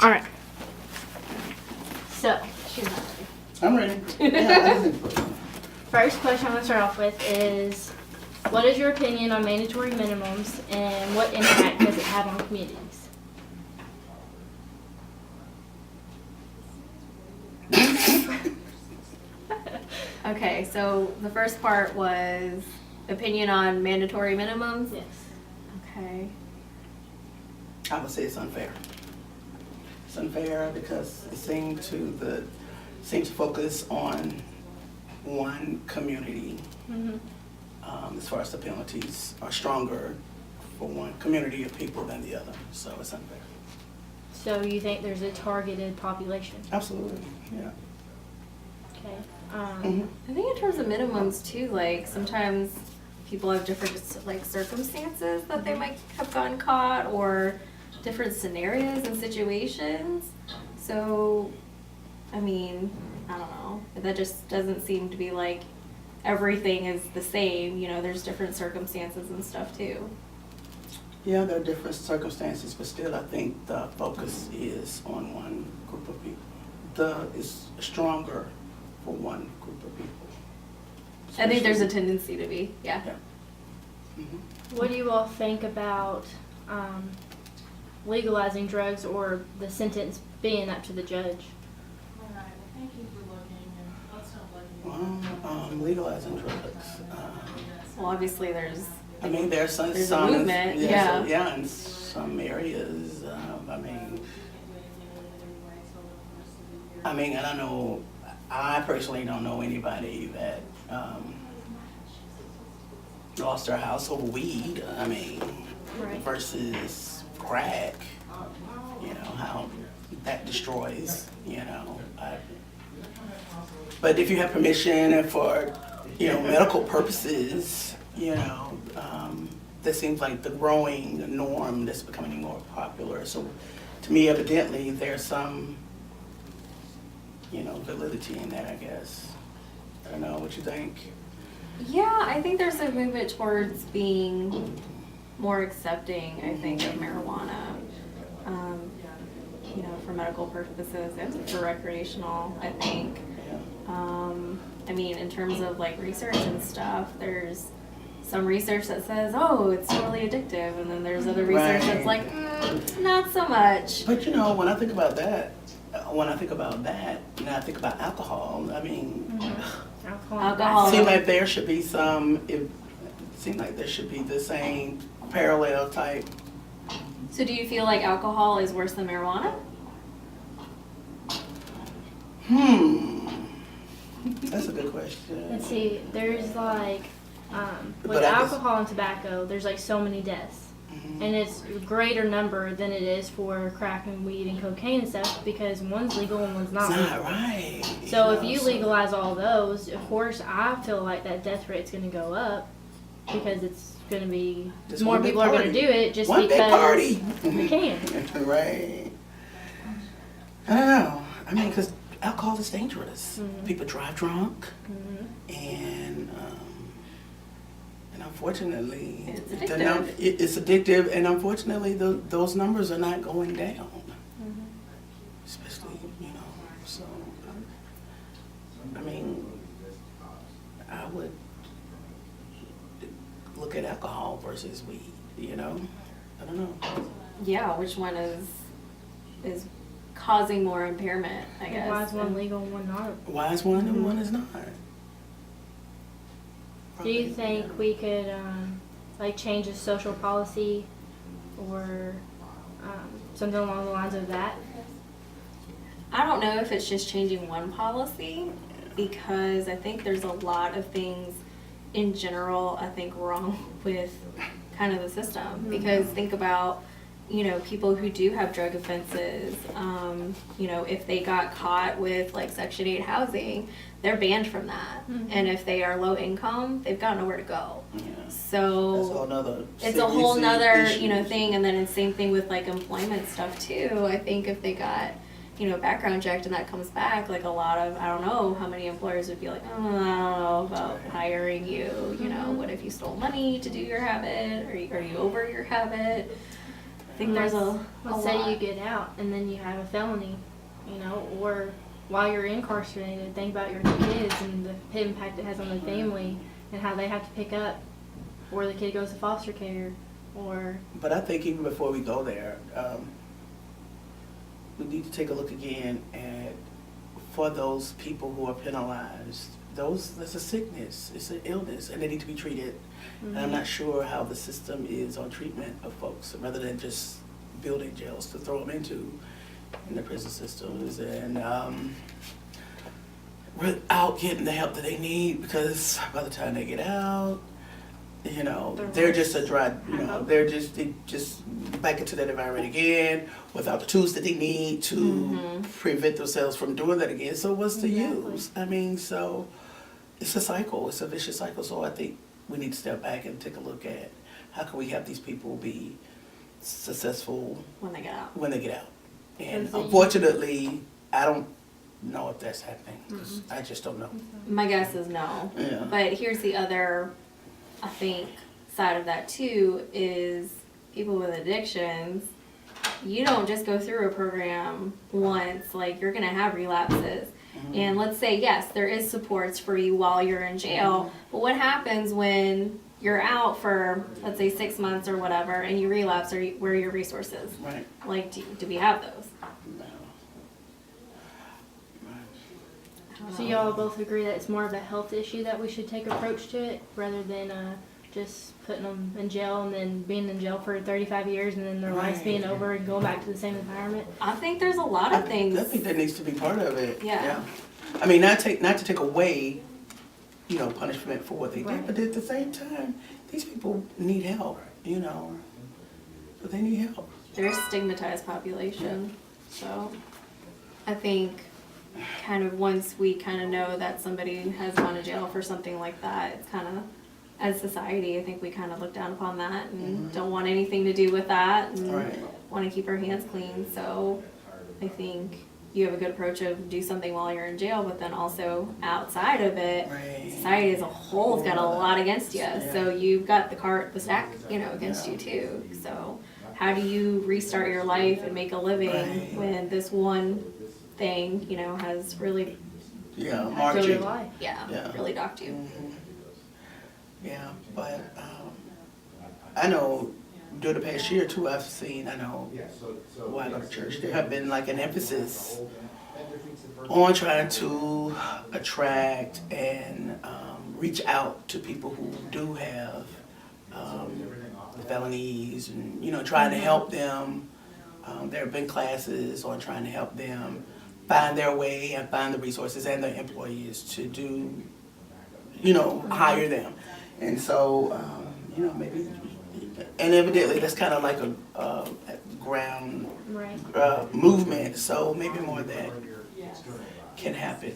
All right. So, she's not ready. I'm ready. Yeah, First question I'm going to start off with is, what is your opinion on mandatory minimums and what impact does it have on communities? Okay, so the first part was opinion on mandatory minimums? Yes. Okay. I would say it's unfair. It's unfair because it seems to focus on one community. Mm-hmm. As far as the penalties are stronger for one community of people than the other, so it's unfair. So you think there's a targeted population? Absolutely, yeah. Okay. Mhm. I think in terms of minimums too, like sometimes people have different like circumstances that they might have gotten caught or different scenarios and situations. So, I mean, I don't know. That just doesn't seem to be like everything is the same. You know, there's different circumstances and stuff too. Yeah, there are different circumstances, but still I think the focus is on one group of people. Is stronger for one group of people. I think there's a tendency to be, yeah. Mhm. What do you all think about legalizing drugs or the sentence being up to the judge? Well, legalizing drugs. Well, obviously there's I mean, there's some a movement, yeah. Yeah, in some areas. I mean, and I know, I personally don't know anybody that lost their house over weed. I mean, Right. versus crack. You know how that destroys. But if you have permission and for medical purposes, that seems like the growing norm that's becoming more popular. So to me, evidently, there's some, validity in that, I guess. I don't know, what you think? Yeah, I think there's a movement towards being more accepting, I think, of marijuana, for medical purposes and for recreational, I think. I mean, in terms of like research and stuff, there's some research that says, oh, it's totally addictive, and then there's other research that's like, not so much. But when I think about that, I think about alcohol. I mean, Alcohol. it seems like there should be the same parallel type. So do you feel like alcohol is worse than marijuana? That's a good question. Let's see, there's like, with But I guess- alcohol and tobacco, there's like so many deaths. Mhm. And it's a greater number than it is for crack and weed and cocaine and stuff because one's legal and one's not It's legal. not right. So if you legalize all those, of course, I feel like that death rate's going to go up because it's going to be Just more one big people are going to party. do it just One big because party. they can. Right. I don't know. I mean, because alcohol is dangerous. Mhm. People drive drunk, Mhm. and unfortunately, It's the addictive. it's addictive, and unfortunately, those numbers are not going down. Mhm. Especially, so. I mean, I would look at alcohol versus weed. I don't know. Yeah, which one is causing more impairment, I guess. Why is one legal and one not? Why is one and one is not? Do you think we could change the social policy or something along the lines of that? I don't know if it's just changing one policy, because I think there's a lot of things in general, I think, wrong with kind of the system. Because think about, people who do have drug offenses, if they got caught with like Section 8 housing, they're banned from that. Mhm. And if they are low income, they've got nowhere to go. Yeah. So That's a whole nother. it's a whole nother, issues. thing. And then it's same thing with like employment stuff too. I think if they got, background checked and that comes back, like a lot of, I don't know how many employers would be like, oh, I don't know about hiring you. What if you stole money to do your habit? Are you over your habit? I think there's a Let's lot. say you get out and then you have a felony, you know, or while you're incarcerated, think about your kids and the impact it has on the family and how they have to pick up, or the kid goes to foster care, or But I think even before we go there, we need to take a look again at, for those people who are penalized, that's a sickness, it's an illness, and they need to be treated. And I'm not sure how the system is on treatment of folks, rather than just building jails to throw them into in the prison systems, and without getting the help that they need, because by the time they get out, you know, they're just a dry, you know, they just back into that environment again without the tools that they need to prevent themselves from doing that again. So what's the use? I mean, so it's a cycle, it's a vicious cycle. So I think we need to step back and take a look at how can we have these people be successful when they get out. when they get out. And So you- unfortunately, I don't know if that's happening. 'Cause I just don't know. My guess is no. Yeah. But here's the other, I think, side of that too, is people with addictions, you don't just go through a program once, like you're gonna have relapses. And let's say, yes, there is supports for you while you're in jail, but what happens when you're out for, let's say, 6 months or whatever, and you relapse, or where are your resources? Right. Like, do we have those? No. so y'all both agree that it's more of a health issue that we should take approach to it rather than just putting them in jail and then being in jail for 35 years and then their lives being Right. over and going back to the same environment. I think there's a lot of things. I think that needs to be part of it. Yeah. I mean, not to take away, you know, punishment for what they did, Right. but at the same time, these people need help, you know. But they need help. They're a stigmatized population. So I think kind of once we kind of know that somebody has gone to jail for something like that, it's kind of, as society, I think we kind of look down upon that and don't want anything to do with that and Right. want to keep our hands clean. So I think you have a good approach of do something while you're in jail, but then also outside of it, Right. society as a whole has got a lot against you. Yeah. So you've got the stack, you know, against you too. So how do you restart your life and make a living Right. when this one thing, you know, has really, Yeah, Build marching. your life. Yeah. really docked you? Yeah, but I know during the past year too, I've seen, I know, while I go to church, there have been like an emphasis on trying to attract and reach out to people who do have felonies and, you know, trying to help them. There have been classes on trying to help them find their way and find the resources and the employees to do, you know, hire them. And so, you know, maybe, and evidently that's kind of like a ground Right. movement, so maybe more of that can happen.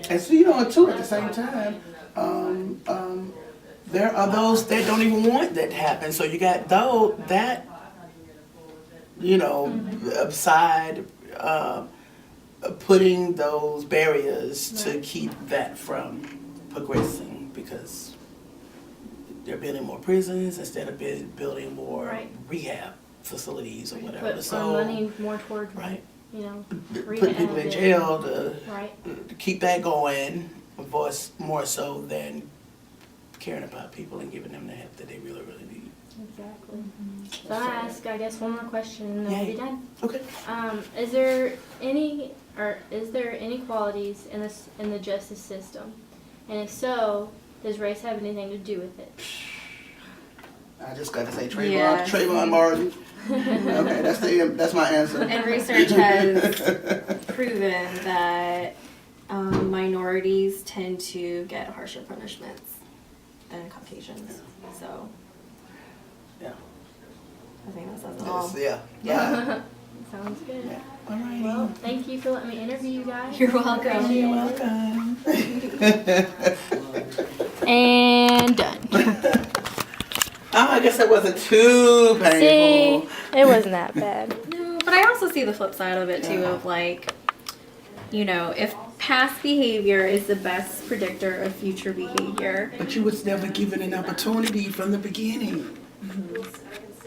And so, you know, too, at the same time, there are those that don't even want that to happen. So you got that, you know, side, putting those barriers to keep that from progressing, because they're building more prisons instead of building more Right. rehab facilities or whatever. Put So, money more toward, right, you know, putting people in jail to Right. keep that going, was more so than caring about people and giving them the help that they really, really need. Exactly. So I ask, I guess, one more question and then we'll be Yay. done. Okay. Is there any inequalities in the justice system? And if so, does race have anything to do with it? I just got to say Trayvon, Yes. Trayvon Martin. Okay, that's my answer. And research has proven that minorities tend to get harsher punishments than Caucasians. So Yeah. I think that says it all. Yes, yeah. Sounds good. Yeah. All right. Well, thank you for letting me interview you guys. You're welcome. Appreciate You're it. welcome. And done. Oh, I guess that wasn't too painful. it wasn't that bad. No, but I also see the flip side of it too, of like, you know, if past behavior is the best predictor of future behavior. But you was never given an opportunity from the beginning. I can see